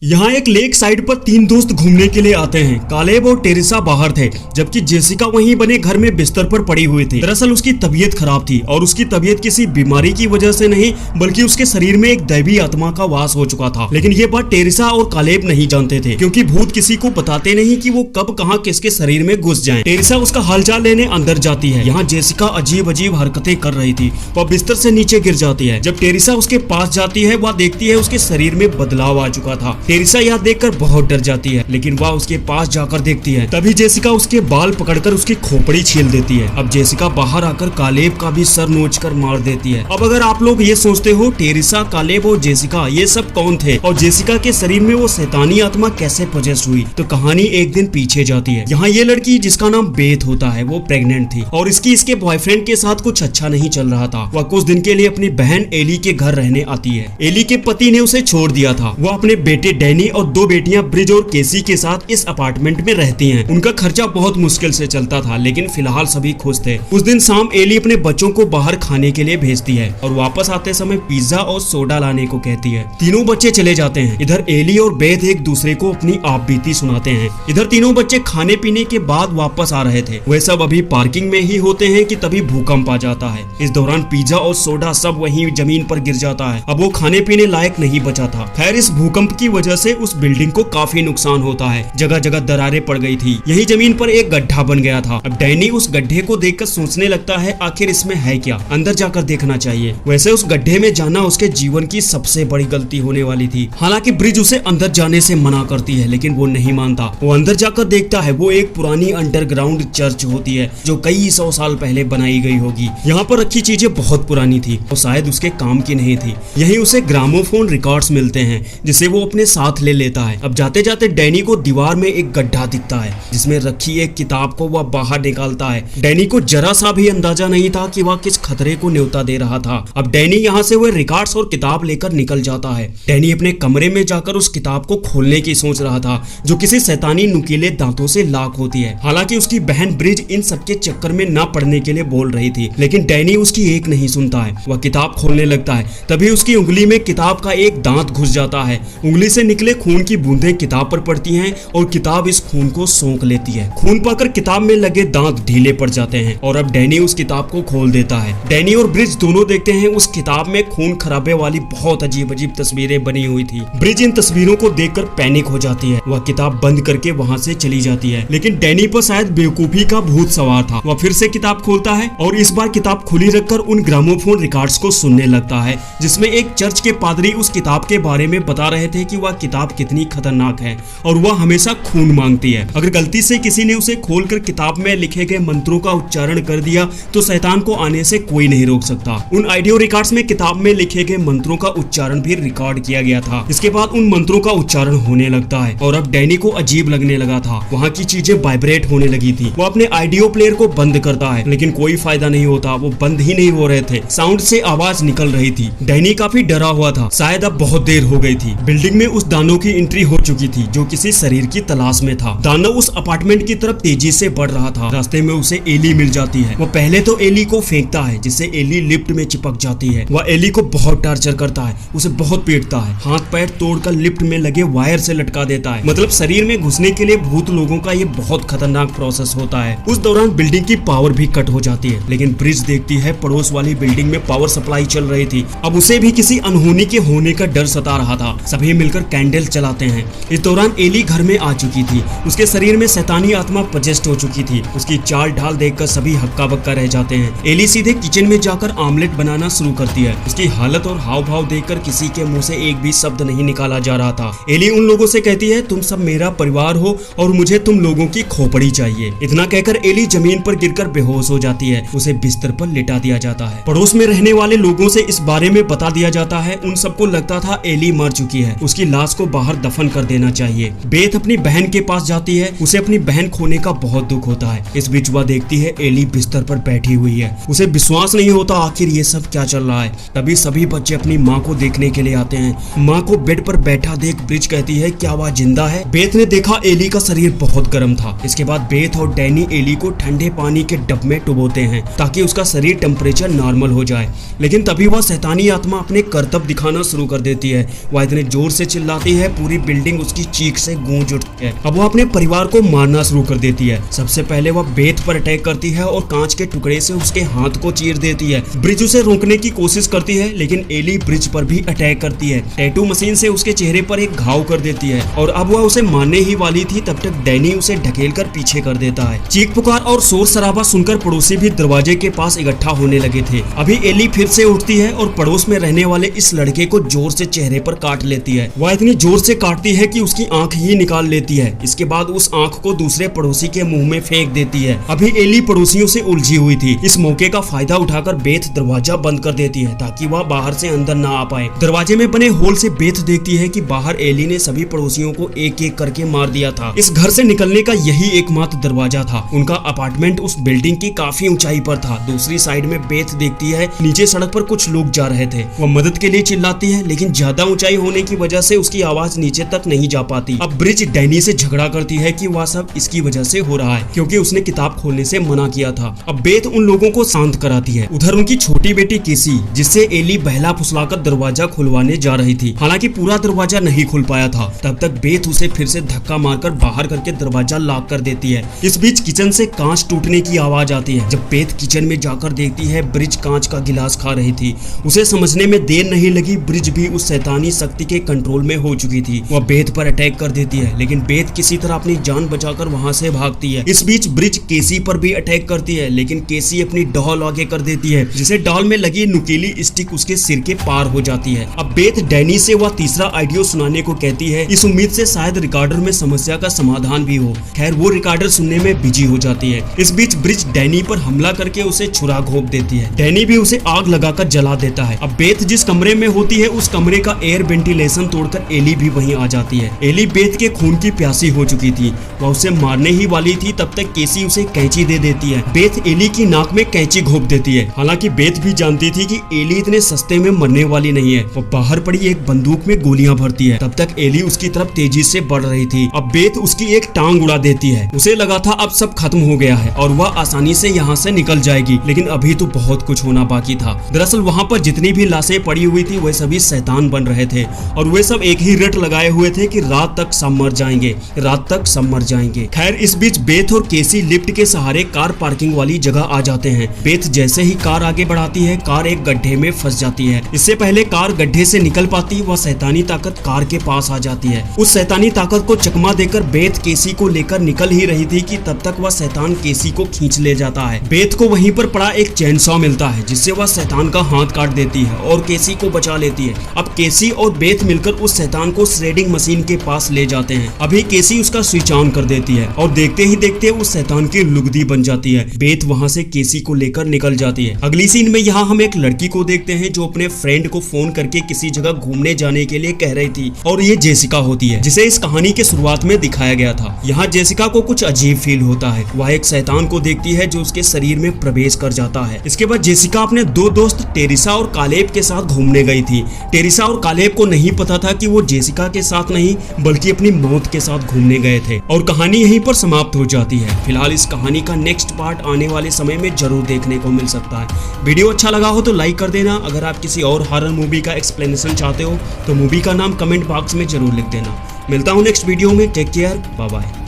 यहाँ एक lake side पर तीन दोस्त घूमने के लिए आते हैं। कालेब और टेरेसा बाहर थे, जबकि जेसिका वहीं बने घर में बिस्तर पर पड़ी हुई थी। दरअसल उसकी तबीयत खराब थी और उसकी तबीयत किसी बीमारी की वजह से नहीं, बल्कि उसके शरीर में एक दैवी आत्मा का वास हो चुका था। लेकिन ये बात टेरेसा और कालेब नहीं जानते थे, क्योंकि भूत किसी को बताते नहीं कि वो कब कहाँ किसके शरीर में घुस जाए। टेरेसा उसका हालचाल लेने अंदर जाती है। यहाँ जेसिका अजीब अजीब हरकतें कर रही थी। वह बिस्तर से नीचे गिर जाती है। जब टेरेसा उसके पास जाती है, वह देखती है उसके शरीर में बदलाव आ चुका था। टेरेसा यह देखकर बहुत डर जाती है, लेकिन वह उसके पास जाकर देखती है। तभी जेसिका उसके बाल पकड़कर उसकी खोपड़ी छील देती है। अब जेसिका बाहर आकर कालेब का भी सर नोचकर मार देती है। अब अगर आप लोग ये सोचते हो टेरेसा, कालेब और जेसिका ये सब कौन थे और जेसिका के शरीर में वो शैतानी आत्मा कैसे पोजेस हुई, तो कहानी एक दिन पीछे जाती है। यहाँ ये लड़की जिसका नाम बेथ होता है, वो प्रेग्नेंट थी और इसके बॉयफ्रेंड के साथ कुछ अच्छा नहीं चल रहा था। वह कुछ दिन के लिए अपनी बहन एली के घर रहने आती है। एली के पति ने उसे छोड़ दिया था। वो अपने बेटे डैनी और दो बेटियां ब्रिज और केसी के साथ इस अपार्टमेंट में रहती हैं। उनका खर्चा बहुत मुश्किल से चलता था, लेकिन फिलहाल सभी खुश थे। उस दिन शाम एली अपने बच्चों को बाहर खाने के लिए भेजती है और वापस आते समय पिज्जा और सोडा लाने को कहती है। तीनों बच्चे चले जाते हैं। इधर एली और बेथ एक दूसरे को अपनी आपबीती सुनाते हैं। इधर तीनों बच्चे खाने पीने के बाद वापस आ रहे थे। वे सब अभी पार्किंग में ही होते हैं कि तभी भूकंप आ जाता है। इस दौरान पिज्जा और सोडा सब वहीं जमीन पर गिर जाता है। अब वो खाने पीने लायक नहीं बचा था। खैर, इस भूकंप की वजह से उस बिल्डिंग को काफी नुकसान होता है। जगह जगह दरारें पड़ गई थी। यही जमीन पर एक गड्ढा बन गया था। अब डैनी उस गड्ढे को देखकर सोचने लगता है, आखिर इसमें है क्या, अंदर जाकर देखना चाहिए। वैसे उस गड्ढे में जाना उसके जीवन की सबसे बड़ी गलती होने वाली थी। हालांकि ब्रिज उसे अंदर जाने से मना करती है, लेकिन वो नहीं मानता। वो अंदर जाकर देखता है, वो एक पुरानी अंडरग्राउंड चर्च होती है जो कई 100 साल पहले बनाई गई होगी। यहाँ पर रखी चीजें बहुत पुरानी थी और शायद उसके काम की नहीं थी। यही उसे ग्रामोफोन रिकॉर्ड्स मिलते हैं, जिसे वो अपने साथ ले लेता है। अब जाते जाते डैनी को दीवार में एक गड्ढा दिखता है, जिसमें रखी एक किताब को वह बाहर निकालता है। डैनी को जरा सा भी अंदाजा नहीं था कि वह किस खतरे को न्योता दे रहा था। अब डैनी यहाँ से वह रिकॉर्ड्स और किताब लेकर निकल जाता है। डैनी अपने कमरे में जाकर उस किताब को खोलने की सोच रहा था, जो किसी शैतानी नुकीले दांतों से लॉक होती है। हालांकि उसकी बहन ब्रिज इन सबके चक्कर में न पड़ने के लिए बोल रही थी, लेकिन डैनी उसकी एक नहीं सुनता है। वह किताब खोलने लगता है। तभी उसकी उंगली में किताब का एक दांत घुस जाता है। उंगली से निकले खून की बूंदें किताब पर पड़ती हैं और किताब इस खून को सोख लेती है। खून पाकर किताब में लगे दांत ढीले पड़ जाते हैं और अब डैनी उस किताब को खोल देता है। डैनी और ब्रिज दोनों देखते हैं उस किताब में खून खराबे वाली बहुत अजीब अजीब तस्वीरें बनी हुई थी। ब्रिज इन तस्वीरों को देखकर पैनिक हो जाती है। वह किताब बंद करके वहाँ से चली जाती है, लेकिन डैनी पर शायद बेवकूफी का भूत सवार था। वह फिर से किताब खोलता है और इस बार किताब खुली रखकर उन ग्रामोफोन रिकॉर्ड्स को सुनने लगता है, जिसमें एक चर्च के पादरी उस किताब के बारे में बता रहे थे कि वह किताब कितनी खतरनाक है और वह हमेशा खून मांगती है। अगर गलती से किसी ने उसे खोलकर किताब में लिखे गए मंत्रों का उच्चारण कर दिया तो शैतान को आने से कोई नहीं रोक सकता। उन ऑडियो रिकॉर्ड्स में किताब में लिखे गए मंत्रों का उच्चारण भी रिकॉर्ड किया गया था। इसके बाद उन मंत्रों का उच्चारण होने लगता है और अब डैनी को अजीब लगने लगा था। वहाँ की चीजें वाइब्रेट होने लगी थी। वो अपने ऑडियो प्लेयर को बंद करता है, लेकिन कोई फायदा नहीं होता। वो बंद ही नहीं हो रहे थे। साउंड से आवाज निकल रही थी। डैनी काफी डरा हुआ था। शायद अब बहुत देर हो गई थी। बिल्डिंग में उस दानव की एंट्री हो चुकी थी, जो किसी शरीर की तलाश में था। दानव उस अपार्टमेंट की तरफ तेजी से बढ़ रहा था। रास्ते में उसे एली मिल जाती है। वो पहले तो एली को फेंकता है, जिससे एली लिफ्ट में चिपक जाती है। वह एली को बहुत टार्चर करता है, उसे बहुत पीटता है। हाथ पैर तोड़कर लिफ्ट में लगे वायर से लटका देता है। मतलब शरीर में घुसने के लिए भूत लोगों का ये बहुत खतरनाक प्रोसेस होता है। उस दौरान बिल्डिंग की पावर भी कट हो जाती है, लेकिन ब्रिज देखती है पड़ोस वाली बिल्डिंग में पावर सप्लाई चल रही थी। अब उसे भी किसी अनहोनी के होने का डर सता रहा था। सभी मिलकर कैंडल चलाते हैं। इस दौरान एली घर में आ चुकी थी। उसके शरीर में शैतानी आत्मा पजेस्ट हो चुकी थी। उसकी चाल ढाल देखकर सभी हक्का बक्का रह जाते हैं। एली सीधे किचन में जाकर आमलेट बनाना शुरू करती है। उसकी हालत और हाव भाव देखकर किसी के मुंह से एक भी शब्द नहीं निकाला जा रहा था। एली उन लोगों से कहती है, तुम सब मेरा परिवार हो और मुझे तुम लोगों की खोपड़ी चाहिए। इतना कहकर एली जमीन पर गिरकर बेहोश हो जाती है। उसे बिस्तर पर लिटा दिया जाता है। पड़ोस में रहने वाले लोगों से इस बारे में बता दिया जाता है। उन सबको लगता था एली मर चुकी है। उसकी लाश को बाहर दफन कर देना चाहिए। बेथ अपनी बहन के पास जाती है। उसे अपनी बहन खोने का बहुत दुख होता है। इस बीच वह देखती है एली बिस्तर पर बैठी हुई है। उसे विश्वास नहीं होता आखिर ये सब क्या चल रहा है। तभी सभी बच्चे अपनी माँ को देखने के लिए आते हैं। माँ को बेड पर बैठा देख ब्रिज कहती है, क्या वह जिंदा है? बेथ ने देखा एली का शरीर बहुत गर्म था। इसके बाद बेथ और डैनी एली को ठंडे पानी के डब में डुबोते हैं ताकि उसका शरीर टेम्परेचर नॉर्मल हो जाए। लेकिन तभी वह शैतानी आत्मा अपने करतब दिखाना शुरू कर देती है। वह इतने जोर से चिल्ला चिल्लाती है, पूरी बिल्डिंग उसकी चीख से गूंज उठती है। अब वो अपने परिवार को मारना शुरू कर देती है। सबसे पहले वह बेथ पर अटैक करती है और कांच के टुकड़े से उसके हाथ को चीर देती है। ब्रिज उसे रोकने की कोशिश करती है, लेकिन एली ब्रिज पर भी अटैक करती है। टैटू मशीन से उसके चेहरे पर एक घाव कर देती है और अब वह उसे मारने ही वाली थी, तब तक डैनी उसे ढकेलकर पीछे कर देता है। चीख पुकार और शोर शराबा सुनकर पड़ोसी भी दरवाजे के पास इकट्ठा होने लगे थे। अभी एली फिर से उठती है और पड़ोस में रहने वाले इस लड़के को जोर से चेहरे पर काट लेती है। वह इतनी जोर से काटती है कि उसकी आंख ही निकाल लेती है। इसके बाद उस आंख को दूसरे पड़ोसी के मुंह में फेंक देती है। अभी एली पड़ोसियों से उलझी हुई थी। इस मौके का फायदा उठाकर बेथ दरवाजा बंद कर देती है ताकि वह बाहर से अंदर ना आ पाए। दरवाजे में बने होल से बेथ देखती है कि बाहर एली ने सभी पड़ोसियों को एक एक करके मार दिया था। इस घर से निकलने का यही एकमात्र दरवाजा था। उनका अपार्टमेंट उस बिल्डिंग की काफी ऊंचाई पर था। दूसरी साइड में बेथ देखती है नीचे सड़क पर कुछ लोग जा रहे थे। वह मदद के लिए चिल्लाती है, लेकिन ज्यादा ऊंचाई होने की वजह से उसकी आवाज नीचे तक नहीं जा पाती। अब ब्रिज डैनी से झगड़ा करती है कि वह सब इसकी वजह से हो रहा है, क्योंकि उसने किताब खोलने से मना किया था। अब बेथ उन लोगों को शांत कराती है। उधर उनकी छोटी बेटी केसी, जिससे एली बहला फुसलाकर दरवाजा खुलवाने जा रही थी, हालांकि पूरा दरवाजा नहीं खुल पाया था। तब तक बेथ उसे फिर से धक्का मारकर बाहर करके दरवाजा लॉक कर देती है। इस बीच किचन से कांच टूटने की आवाज आती है। जब बेथ किचन में जाकर देखती है, ब्रिज कांच का गिलास खा रही थी। उसे समझने में देर नहीं लगी, ब्रिज भी उस शैतानी शक्ति के कंट्रोल में हो चुकी थी। वह बेथ पर अटैक कर देती है, लेकिन बेथ किसी तरह अपनी जान बचाकर वहां से भागती है। इस बीच ब्रिज केसी पर भी अटैक करती है, लेकिन केसी अपनी डॉल आगे कर देती है, जिसे डॉल में लगी नुकीली स्टिक उसके सिर के पार हो जाती है। अब बेथ डैनी से वह तीसरा आइडियो सुनाने को कहती है, इस उम्मीद से शायद रिकॉर्डर में समस्या का समाधान भी हो। खैर वो रिकॉर्डर सुनने में बिजी हो जाती है। इस बीच ब्रिज डैनी पर हमला करके उसे छुरा घोंप देती है। डैनी भी उसे आग लगाकर जला देता है। अब बेथ जिस कमरे में होती है, उस कमरे का एयर वेंटिलेशन तोड़कर एली भी वहीं आ जाती है। एली बेथ के खून की प्यासी हो चुकी थी, वह उसे मारने ही वाली थी। तब तक केसी उसे कैंची दे देती है। बेथ एली की नाक में कैंची घोंप देती है। हालांकि बेथ भी जानती थी कि एली इतने सस्ते में मरने वाली नहीं है। वो बाहर पड़ी एक बंदूक में गोलियां भरती है। तब तक एली उसकी तरफ तेजी से बढ़ रही थी। अब बेथ उसकी एक टांग उड़ा देती है। उसे लगा था अब सब खत्म हो गया है और वह आसानी से यहाँ से निकल जाएगी, लेकिन अभी तो बहुत कुछ होना बाकी था। दरअसल वहाँ पर जितनी भी लाशें पड़ी हुई थी, वे सभी शैतान बन रहे थे और वे सब एक ही रट लगाए हुए थे कि रात तक सब मर जाएंगे, रात तक सब मर जाएंगे। खैर इस बीच बेथ और केसी लिफ्ट के सहारे कार पार्किंग वाली जगह आ जाते हैं। बेथ जैसे ही कार आगे बढ़ाती है, कार एक गड्ढे में फंस जाती है। इससे पहले कार गड्ढे से निकल पाती, वह शैतानी ताकत कार के पास आ जाती है। उस शैतानी ताकत को चकमा देकर बेथ केसी को लेकर निकल ही रही थी कि तब तक वह शैतान केसी को खींच ले जाता है। बेथ को वहीं पर पड़ा एक चेनसॉ मिलता है, जिससे वह शैतान का हाथ काट देती है और केसी को बचा लेती है। अब केसी और बेथ मिलकर उस शैतान को श्रेडिंग मशीन के पास ले जाते हैं। अभी केसी उसका स्विच ऑन कर देती है और देखते ही देखते उस शैतान की लुगदी बन जाती है। बेथ वहां से केसी को लेकर निकल जाती है। अगली सीन में यहाँ हम एक लड़की को देखते हैं जो अपने फ्रेंड को फोन करके किसी जगह घूमने जाने के लिए कह रही थी, और ये जेसिका होती है, जिसे इस कहानी के शुरुआत में दिखाया गया था। यहाँ जेसिका को कुछ अजीब फील होता है। वह एक शैतान को देखती है जो उसके शरीर में प्रवेश कर जाता है। इसके बाद जेसिका अपने दो दोस्त टेरिसा और कालेब के साथ घूमने गई थी। टेरिसा और कालेब को नहीं पता था कि वो जेसिका के साथ नहीं बल्कि अपनी मौत के साथ घूमने गए थे, और कहानी यहीं पर समाप्त हो जाती है। फिलहाल इस कहानी का नेक्स्ट पार्ट आने वाले समय में जरूर देखने को मिल सकता है। वीडियो अच्छा लगा हो तो लाइक कर देना। अगर आप किसी और हॉरर मूवी का एक्सप्लेनेशन चाहते हो तो मूवी का नाम कमेंट बॉक्स में जरूर लिख देना। मिलता हूँ नेक्स्ट वीडियो में। Take care, bye bye.